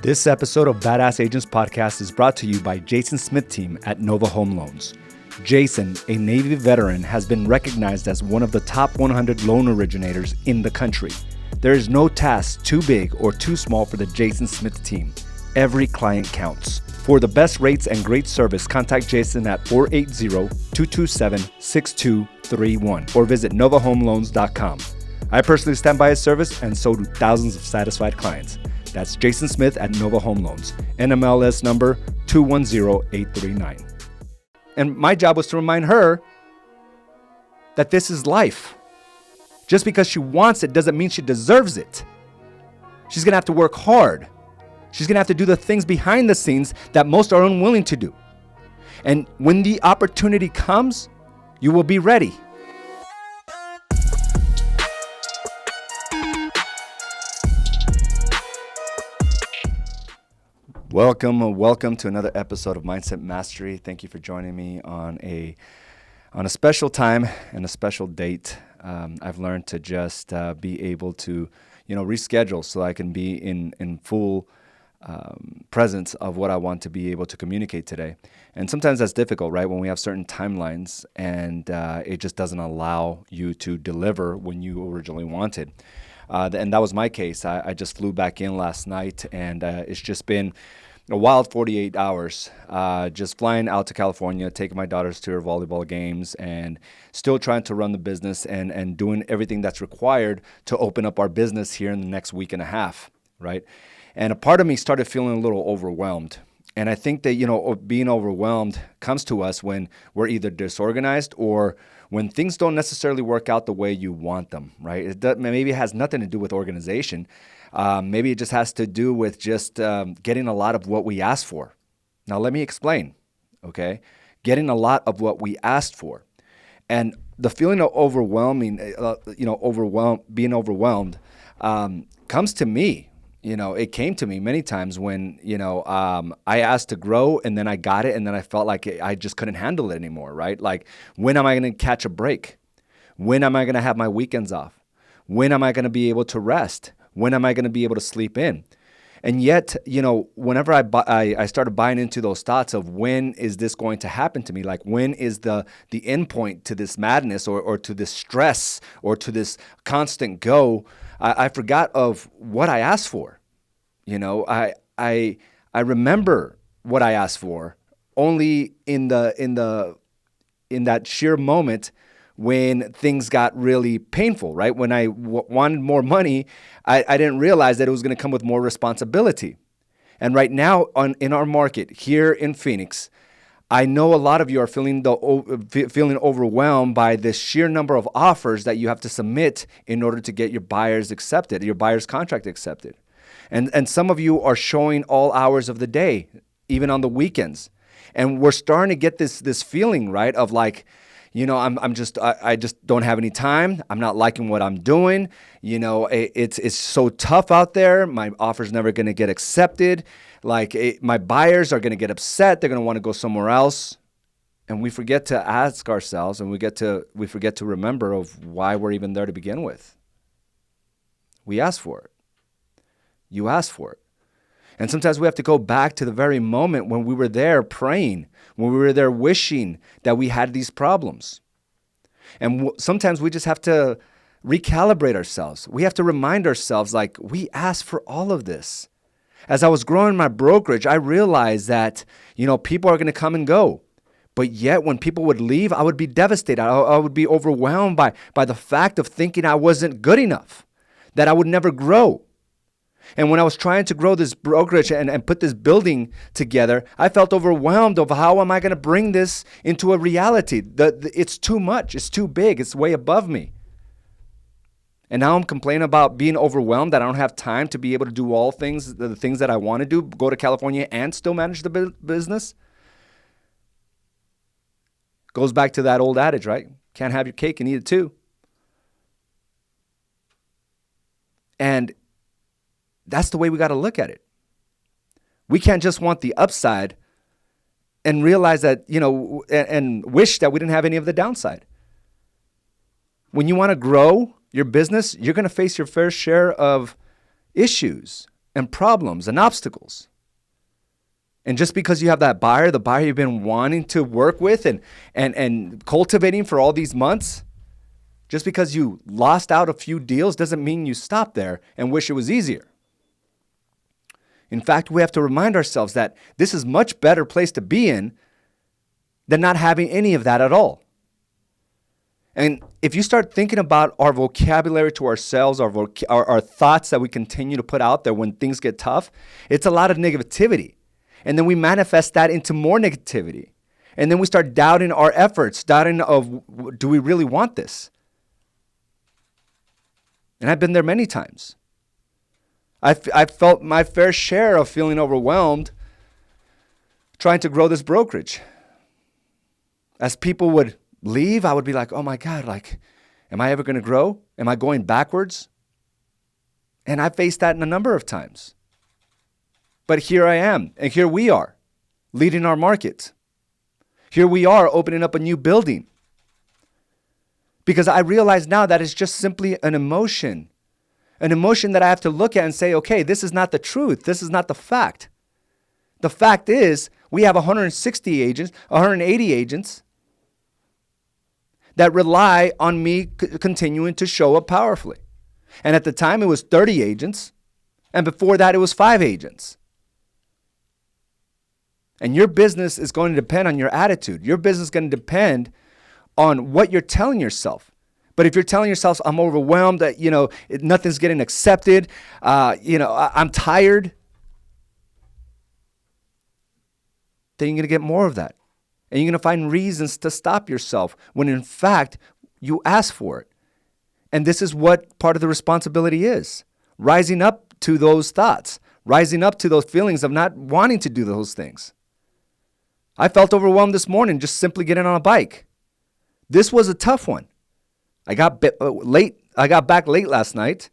This episode of Badass Agents Podcast is brought to you by Jason Smith team at Nova Home Loans. Jason, a Navy veteran, has been recognized as one of the top 100 loan originators in the country. There is no task too big or too small for the Jason Smith team. Every client counts. For the best rates and great service, contact Jason at 480-227-6231 or visit novahomeloans.com. I personally stand by his service, and so do thousands of satisfied clients. That's Jason Smith at Nova Home Loans, NMLS number 210839. And my job was to remind her that this is life. Just because she wants it doesn't mean she deserves it. She's going to have to work hard. She's going to have to do the things behind the scenes that most are unwilling to do. And when the opportunity comes, you will be ready. Welcome to another episode of Mindset Mastery. Thank you for joining me on a special time and a special date. I've learned to just be able to, reschedule so I can be in full presence of what I want to be able to communicate today. And sometimes that's difficult, right? When we have certain timelines and it just doesn't allow you to deliver when you originally wanted. And that was my case. I just flew back in last night, and it's just been a wild 48 hours, just flying out to California, taking my daughters to her volleyball games, and still trying to run the business and doing everything that's required to open up our business here in the next week and a half, right? And a part of me started feeling a little overwhelmed. And I think that, being overwhelmed comes to us when we're either disorganized or when things don't necessarily work out the way you want them, right? Maybe it has nothing to do with organization. Maybe it just has to do with just getting a lot of what we asked for. Now, let me explain, okay? Getting a lot of what we asked for. And the feeling of being overwhelmed comes to me. It came to me many times when, I asked to grow and then I got it and then I felt like I just couldn't handle it anymore, right? Like, when am I going to catch a break? When am I going to have my weekends off? When am I going to be able to rest? When am I going to be able to sleep in? And yet, whenever I started buying into those thoughts of when is this going to happen to me? Like, when is the end point to this madness or to this stress or to this constant go? I forgot of what I asked for. I remember what I asked for only in that sheer moment when things got really painful, right? When I wanted more money, I didn't realize that it was going to come with more responsibility. And right now in our market here in Phoenix, I know a lot of you are feeling overwhelmed by the sheer number of offers that you have to submit in order to get your buyer's contract accepted. And some of you are showing all hours of the day, even on the weekends. And we're starting to get this feeling, right, of like, I just don't have any time. I'm not liking what I'm doing. It's so tough out there. My offer's never going to get accepted. My buyers are going to get upset. They're going to want to go somewhere else. And we forget to ask ourselves, and we forget to remember of why we're even there to begin with. We asked for it. You asked for it. And sometimes we have to go back to the very moment when we were there praying, when we were there wishing that we had these problems. And sometimes we just have to recalibrate ourselves. We have to remind ourselves, like, we asked for all of this. As I was growing my brokerage, I realized that, people are going to come and go. But yet when people would leave, I would be devastated. I would be overwhelmed by the fact of thinking I wasn't good enough, that I would never grow. And when I was trying to grow this brokerage and put this building together, I felt overwhelmed of how am I going to bring this into a reality? It's too much. It's too big. It's way above me. And now I'm complaining about being overwhelmed, that I don't have time to be able to do the things that I want to do, go to California and still manage the business. Goes back to that old adage, right? Can't have your cake and eat it too. And that's the way we got to look at it. We can't just want the upside and realize that, and wish that we didn't have any of the downside. When you want to grow your business, you're going to face your fair share of issues. and problems and obstacles. And just because you have that buyer, the buyer you've been wanting to work with and cultivating for all these months, just because you lost out a few deals doesn't mean you stop there and wish it was easier. In fact, we have to remind ourselves that this is a much better place to be in than not having any of that at all. And if you start thinking about our vocabulary to ourselves, our thoughts that we continue to put out there when things get tough, it's a lot of negativity. And then we manifest that into more negativity. And then we start doubting our efforts, doubting of, do we really want this? And I've been there many times. I've felt my fair share of feeling overwhelmed trying to grow this brokerage. As people would leave, I would be like, oh my God, like, am I ever going to grow? Am I going backwards? And I faced that a number of times. But here I am, and here we are, leading our market. Here we are opening up a new building. Because I realize now that it's just simply an emotion that I have to look at and say, okay, this is not the truth. This is not the fact. The fact is, we have 160 agents, 180 agents that rely on me continuing to show up powerfully. And at the time, it was 30 agents. And before that, it was 5 agents. And your business is going to depend on your attitude. Your business is going to depend on what you're telling yourself. But if you're telling yourself, I'm overwhelmed, that, nothing's getting accepted, I'm tired, then you're going to get more of that. And you're going to find reasons to stop yourself when in fact you asked for it. And this is what part of the responsibility is. Rising up to those thoughts, rising up to those feelings of not wanting to do those things. I felt overwhelmed this morning just simply getting on a bike. This was a tough one. I got back late last night.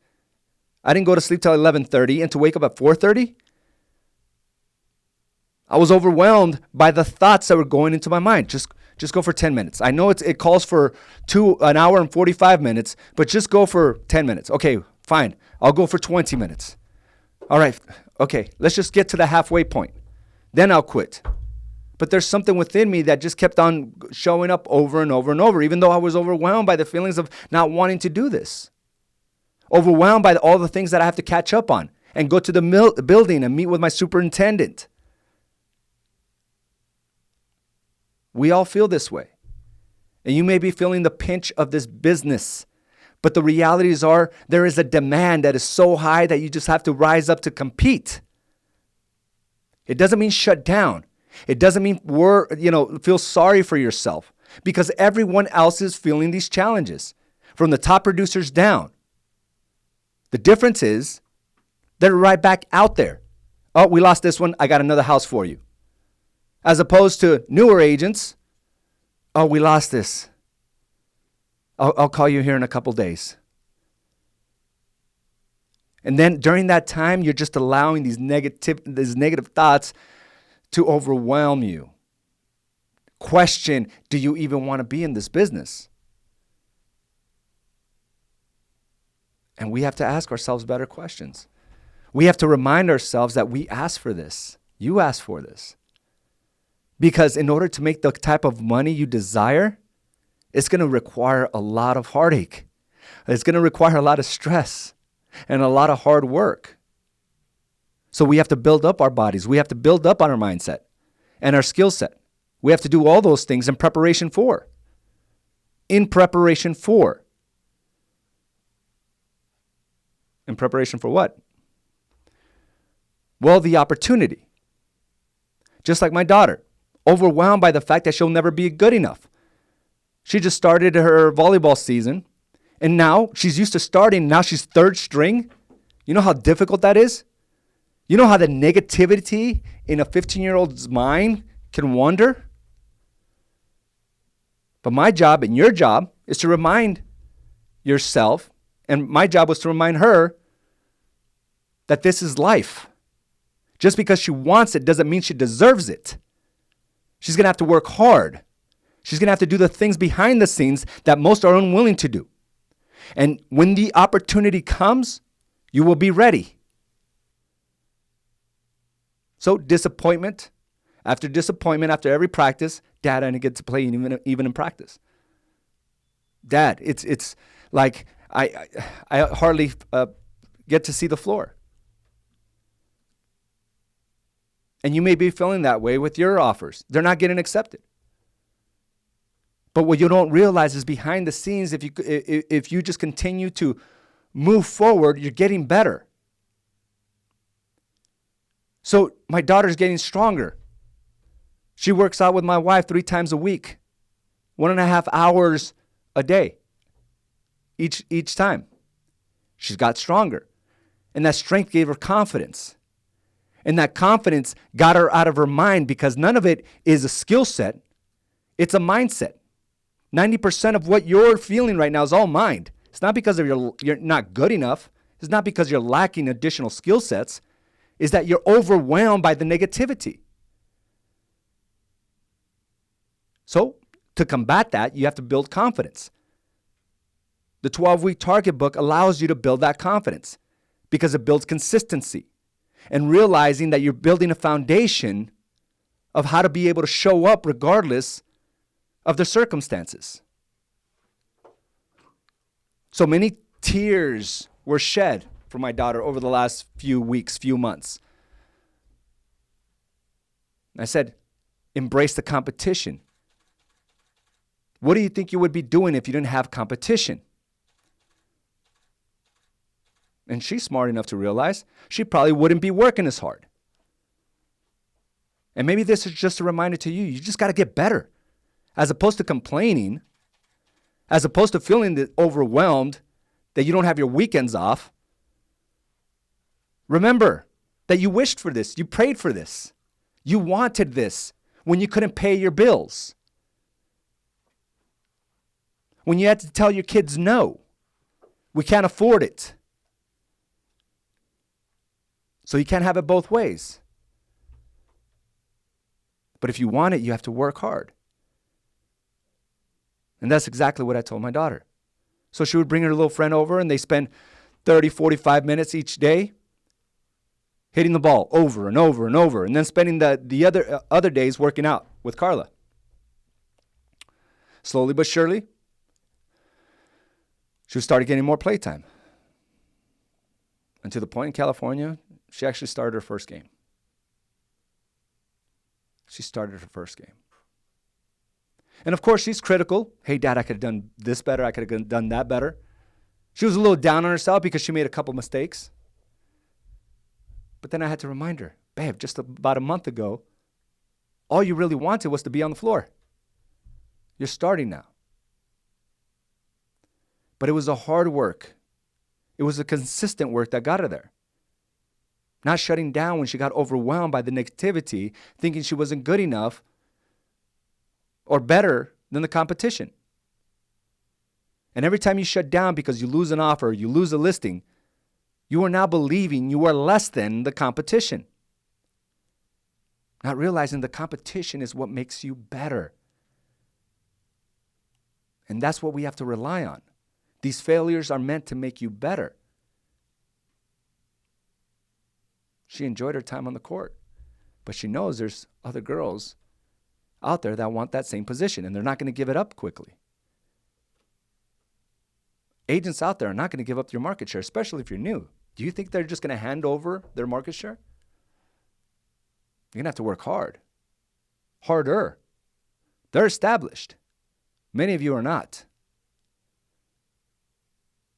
I didn't go to sleep till 11:30 and to wake up at 4:30. I was overwhelmed by the thoughts that were going into my mind. Just go for 10 minutes. I know it calls for an hour and 45 minutes, but just go for 10 minutes. Okay, fine. I'll go for 20 minutes. All right. Okay, let's just get to the halfway point. Then I'll quit. But there's something within me that just kept on showing up over and over and over, even though I was overwhelmed by the feelings of not wanting to do this. Overwhelmed by all the things that I have to catch up on and go to the building and meet with my superintendent. We all feel this way. And you may be feeling the pinch of this business. But the realities are there is a demand that is so high that you just have to rise up to compete. It doesn't mean shut down. It doesn't mean feel sorry for yourself, because everyone else is feeling these challenges from the top producers down. The difference is they're right back out there. Oh, we lost this one. I got another house for you. As opposed to newer agents. Oh, we lost this. I'll call you here in a couple days. And then during that time, you're just allowing these negative thoughts to overwhelm you. Question, do you even want to be in this business? And we have to ask ourselves better questions. We have to remind ourselves that we asked for this. You asked for this. Because in order to make the type of money you desire, it's going to require a lot of heartache. It's going to require a lot of stress and a lot of hard work. So we have to build up our bodies. We have to build up on our mindset and our skill set. We have to do all those things in preparation for. In preparation for. In preparation for what? Well, the opportunity. Just like my daughter, overwhelmed by the fact that she'll never be good enough. She just started her volleyball season, and now she's used to starting. Now she's third string. You know how difficult that is? You know how the negativity in a 15-year-old's mind can wander? But my job and your job is to remind yourself, and my job was to remind her that this is life. Just because she wants it doesn't mean she deserves it. She's going to have to work hard. She's going to have to do the things behind the scenes that most are unwilling to do. And when the opportunity comes, you will be ready. So disappointment after every practice, Dad, I didn't get to play even in practice. Dad, it's like I hardly get to see the floor. And you may be feeling that way with your offers. They're not getting accepted. But what you don't realize is behind the scenes, if you just continue to move forward, you're getting better. So my daughter's getting stronger. She works out with my wife 3 times a week, 1.5 hours a day, each time. She's got stronger. And that strength gave her confidence. And that confidence got her out of her mind, because none of it is a skill set. It's a mindset. 90% of what you're feeling right now is all mind. It's not because you're not good enough. It's not because you're lacking additional skill sets. It's that you're overwhelmed by the negativity. So to combat that, you have to build confidence. The 12-week target book allows you to build that confidence because it builds consistency and realizing that you're building a foundation of how to be able to show up regardless of the circumstances. So many tears were shed for my daughter over the last few weeks, few months. I said, embrace the competition. What do you think you would be doing if you didn't have competition? And she's smart enough to realize she probably wouldn't be working as hard. And maybe this is just a reminder to you, you just got to get better. As opposed to complaining, as opposed to feeling overwhelmed that you don't have your weekends off, remember that you wished for this, you prayed for this, you wanted this when you couldn't pay your bills, when you had to tell your kids no, we can't afford it. So you can't have it both ways. But if you want it, you have to work hard. And that's exactly what I told my daughter. So she would bring her little friend over and they spend 30, 45 minutes each day hitting the ball over and over and over, and then spending the other days working out with Carla. Slowly but surely, she started getting more playtime. And to the point in California, she actually started her first game. She started her first game. And of course, she's critical. Hey, Dad, I could have done this better. I could have done that better. She was a little down on herself because she made a couple mistakes. But then I had to remind her, babe, just about a month ago, all you really wanted was to be on the floor. You're starting now. But it was a hard work. It was a consistent work that got her there. Not shutting down when she got overwhelmed by the negativity, thinking she wasn't good enough or better than the competition. And every time you shut down because you lose an offer, you lose a listing, you are now believing you are less than the competition. Not realizing the competition is what makes you better. And that's what we have to rely on. These failures are meant to make you better. She enjoyed her time on the court, but she knows there's other girls out there that want that same position, and they're not going to give it up quickly. Agents out there are not going to give up your market share, especially if you're new. Do you think they're just going to hand over their market share? You're going to have to work hard. Harder. They're established. Many of you are not.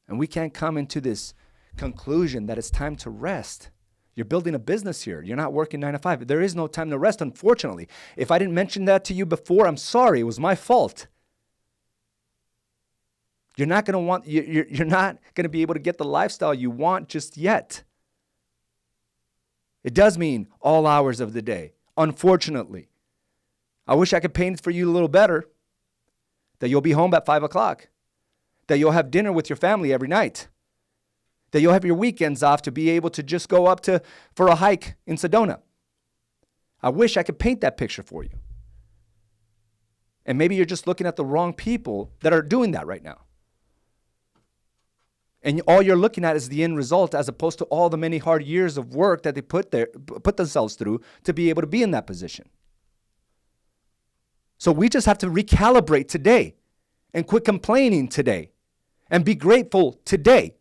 And we can't come into this conclusion that it's time to rest. You're building a business here. You're not working 9 to 5. There is no time to rest, unfortunately. If I didn't mention that to you before, I'm sorry. It was my fault. You're not going to be able to get the lifestyle you want just yet. It does mean all hours of the day, unfortunately. I wish I could paint it for you a little better, that you'll be home at 5 o'clock, that you'll have dinner with your family every night, that you'll have your weekends off to be able to just go up for a hike in Sedona. I wish I could paint that picture for you. And maybe you're just looking at the wrong people that are doing that right now. And all you're looking at is the end result, as opposed to all the many hard years of work that they put themselves through to be able to be in that position. So we just have to recalibrate today and quit complaining today and be grateful today.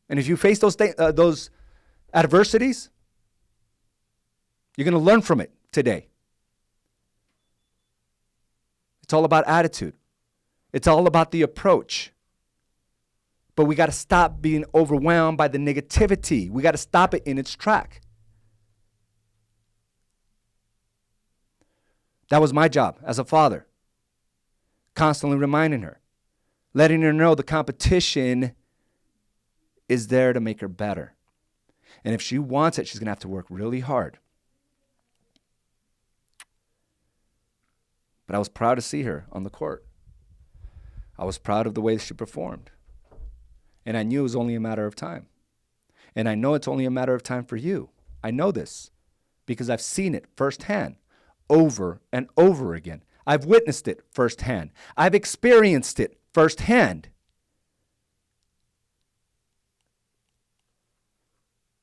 And if you face those adversities, you're going to learn from it today. It's all about attitude. It's all about the approach. But we got to stop being overwhelmed by the negativity. We got to stop it in its track. That was my job as a father. Constantly reminding her, letting her know the competition is there to make her better. And if she wants it, she's going to have to work really hard. But I was proud to see her on the court. I was proud of the way she performed. And I knew it was only a matter of time. And I know it's only a matter of time for you. I know this because I've seen it firsthand over and over again. I've witnessed it firsthand. I've experienced it firsthand.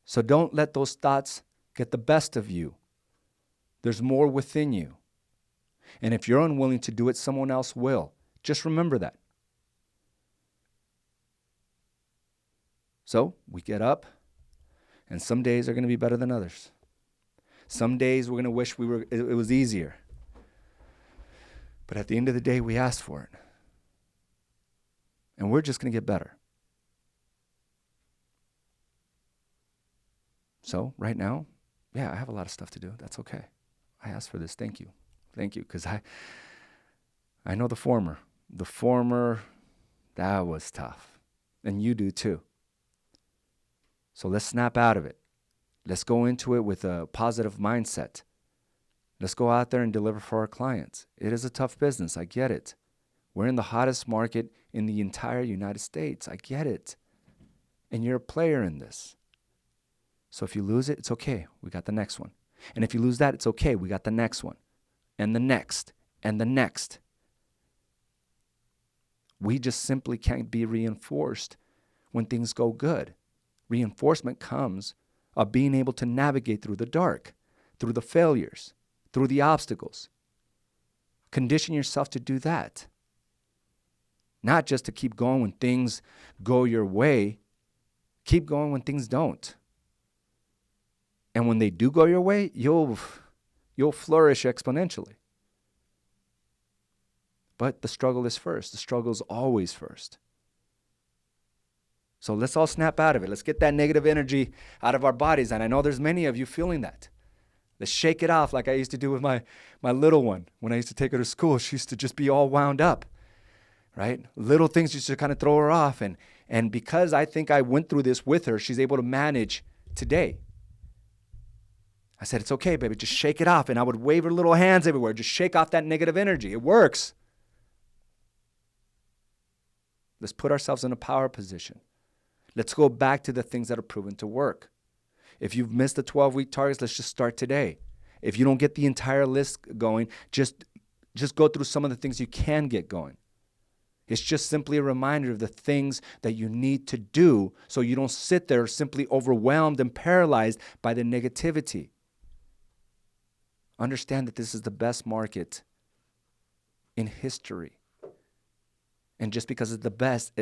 So don't let those thoughts get the best of you. There's more within you. And if you're unwilling to do it, someone else will. Just remember that. So we get up, and some days are going to be better than others. Some days we're going to wish it was easier. But at the end of the day, we asked for it. And we're just going to get better. So right now, I have a lot of stuff to do. That's okay. I asked for this. Thank you. Thank you. Because I know the former. The former, that was tough. And you do too. So let's snap out of it. Let's go into it with a positive mindset. Let's go out there and deliver for our clients. It is a tough business. I get it. We're in the hottest market in the entire United States. I get it. And you're a player in this. So if you lose it, it's okay. We got the next one. And if you lose that, it's okay. We got the next one. And the next. And the next. We just simply can't be reinforced when things go good. Reinforcement comes of being able to navigate through the dark, through the failures, through the obstacles. Condition yourself to do that. Not just to keep going when things go your way. Keep going when things don't. And when they do go your way, you'll flourish exponentially. But the struggle is first. The struggle is always first. So let's all snap out of it. Let's get that negative energy out of our bodies. And I know there's many of you feeling that. Let's shake it off like I used to do with my little one. When I used to take her to school, she used to just be all wound up, right? Little things used to kind of throw her off. And because I think I went through this with her, she's able to manage today. I said, it's okay, baby, just shake it off. And I would wave her little hands everywhere. Just shake off that negative energy. It works. Let's put ourselves in a power position. Let's go back to the things that are proven to work. If you've missed the 12-week targets, let's just start today. If you don't get the entire list going, just go through some of the things you can get going. It's just simply a reminder of the things that you need to do so you don't sit there simply overwhelmed and paralyzed by the negativity. Understand that this is the best market in history. And just because it's the best,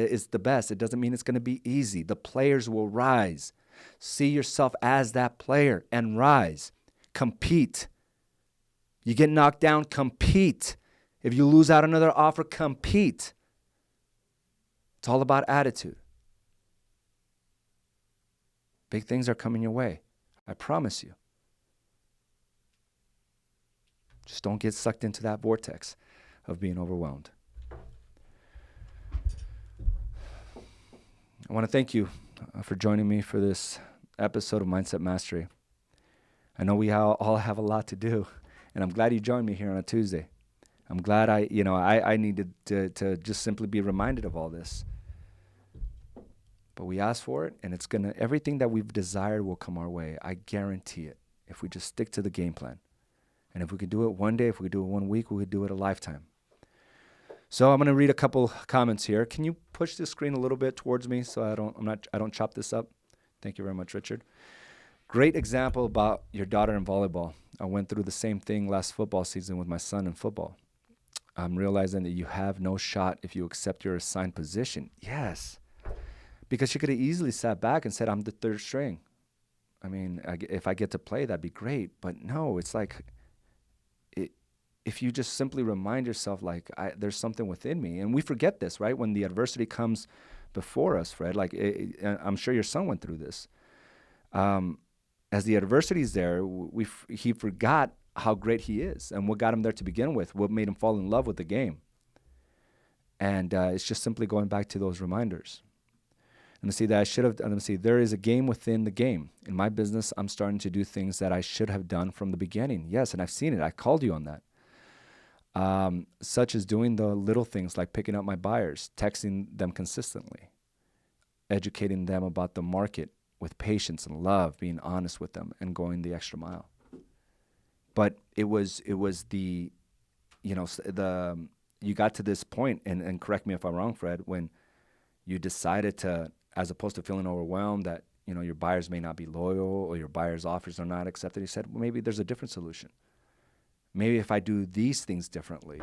it doesn't mean it's going to be easy. The players will rise. See yourself as that player and rise. Compete. You get knocked down, compete. If you lose out another offer, compete. It's all about attitude. Big things are coming your way. I promise you. Just don't get sucked into that vortex of being overwhelmed. I want to thank you for joining me for this episode of Mindset Mastery. I know we all have a lot to do, and I'm glad you joined me here on a Tuesday. I'm glad I needed to just simply be reminded of all this. But we asked for it, and everything that we've desired will come our way. I guarantee it, if we just stick to the game plan. And if we could do it one day, if we could do it 1 week, we could do it a lifetime. So I'm going to read a couple comments here. Can you push the screen a little bit towards me so I don't chop this up? Thank you very much, Richard. Great example about your daughter in volleyball. I went through the same thing last football season with my son in football. I'm realizing that you have no shot if you accept your assigned position. Yes, because she could have easily sat back and said, I'm the third string. I mean, if I get to play, that'd be great. But no, it's like, if you just simply remind yourself, like, there's something within me. And we forget this, right? When the adversity comes before us, Fred, like, I'm sure your son went through this. As the adversity is there, he forgot how great he is and what got him there to begin with, what made him fall in love with the game. And it's just simply going back to those reminders. And to see that there is a game within the game. In my business, I'm starting to do things that I should have done from the beginning. Yes, and I've seen it. I called you on that. Such as doing the little things like picking up my buyers, texting them consistently, educating them about the market with patience and love, being honest with them and going the extra mile. But it was the, you got to this point, and correct me if I'm wrong, Fred, when you decided to, as opposed to feeling overwhelmed that, your buyers may not be loyal or your buyers' offers are not accepted, you said, well, maybe there's a different solution. Maybe if I do these things differently,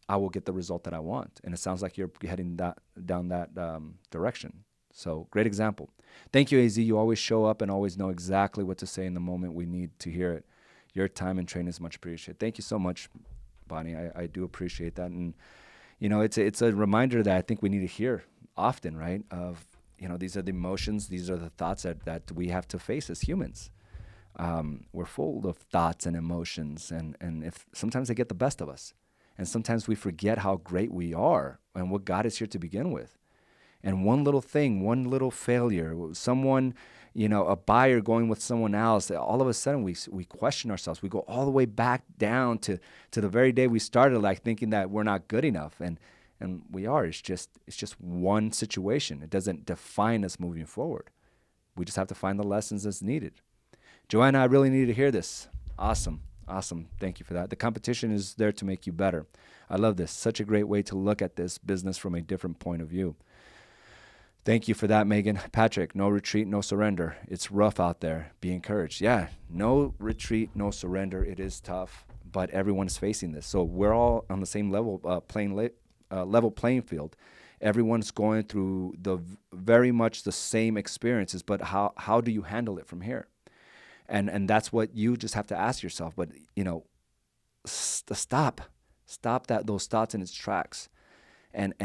I will get the result that I want. And it sounds like you're heading down that direction. So great example. Thank you, AZ. You always show up and always know exactly what to say in the moment we need to hear it. Your time and training is much appreciated. Thank you so much, Bonnie. I do appreciate that. And, it's a reminder that I think we need to hear often, right? Of, these are the emotions, these are the thoughts that we have to face as humans. We're full of thoughts and emotions, and if sometimes they get the best of us. And sometimes we forget how great we are and what God is here to begin with. And one little thing, one little failure, someone, a buyer going with someone else, all of a sudden we question ourselves. We go all the way back down to the very day we started, like thinking that we're not good enough. And we are. It's just one situation. It doesn't define us moving forward. We just have to find the lessons as needed. Joanna, I really needed to hear this. Awesome. Thank you for that. The competition is there to make you better. I love this. Such a great way to look at this business from a different point of view. Thank you for that, Megan. Patrick, no retreat, no surrender. It's rough out there. Be encouraged. Yeah, no retreat, no surrender. It is tough, but everyone is facing this. So we're all on the same level playing field. Everyone's going through very much the same experiences, but how do you handle it from here? And that's what you just have to ask yourself. But, stop those thoughts in its tracks. And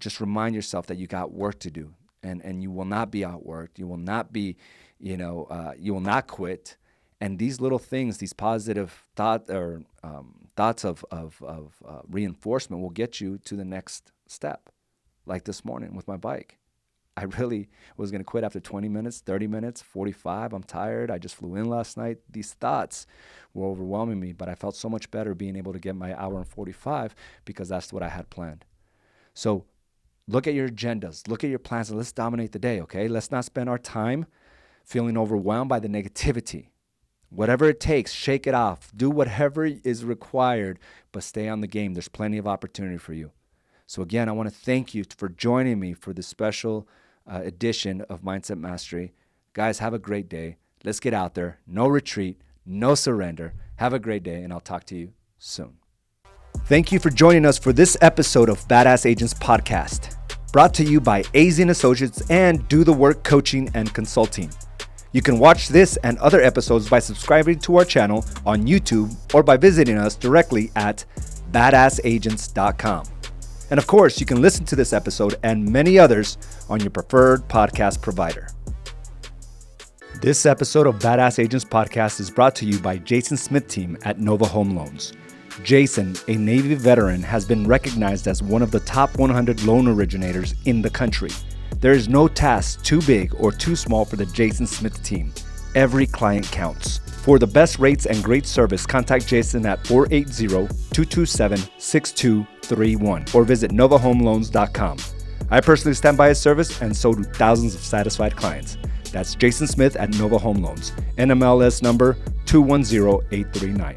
just remind yourself that you got work to do, and you will not be outworked. You will not be, you will not quit. And these little things, these positive thoughts of reinforcement will get you to the next step. Like this morning with my bike. I really was going to quit after 20 minutes, 30 minutes, 45. I'm tired. I just flew in last night. These thoughts were overwhelming me, but I felt so much better being able to get my hour and 45 because that's what I had planned. So look at your agendas, look at your plans, and let's dominate the day, okay? Let's not spend our time feeling overwhelmed by the negativity. Whatever it takes, shake it off. Do whatever is required, but stay on the game. There's plenty of opportunity for you. So again, I want to thank you for joining me for this special edition of Mindset Mastery. Guys, have a great day. Let's get out there. No retreat, no surrender. Have a great day, and I'll talk to you soon. Thank you for joining us for this episode of Badass Agents Podcast, brought to you by AZ & Associates and Do the Work Coaching and Consulting. You can watch this and other episodes by subscribing to our channel on YouTube or by visiting us directly at badassagents.com. And of course, you can listen to this episode and many others on your preferred podcast provider. This episode of Badass Agents Podcast is brought to you by Jason Smith team at Nova Home Loans. Jason, a Navy veteran, has been recognized as one of the top 100 loan originators in the country. There is no task too big or too small for the Jason Smith team. Every client counts. For the best rates and great service, contact Jason at 480-227-6231 or visit novahomeloans.com. I personally stand by his service, and so do thousands of satisfied clients. That's Jason Smith at Nova Home Loans. NMLS number 210839.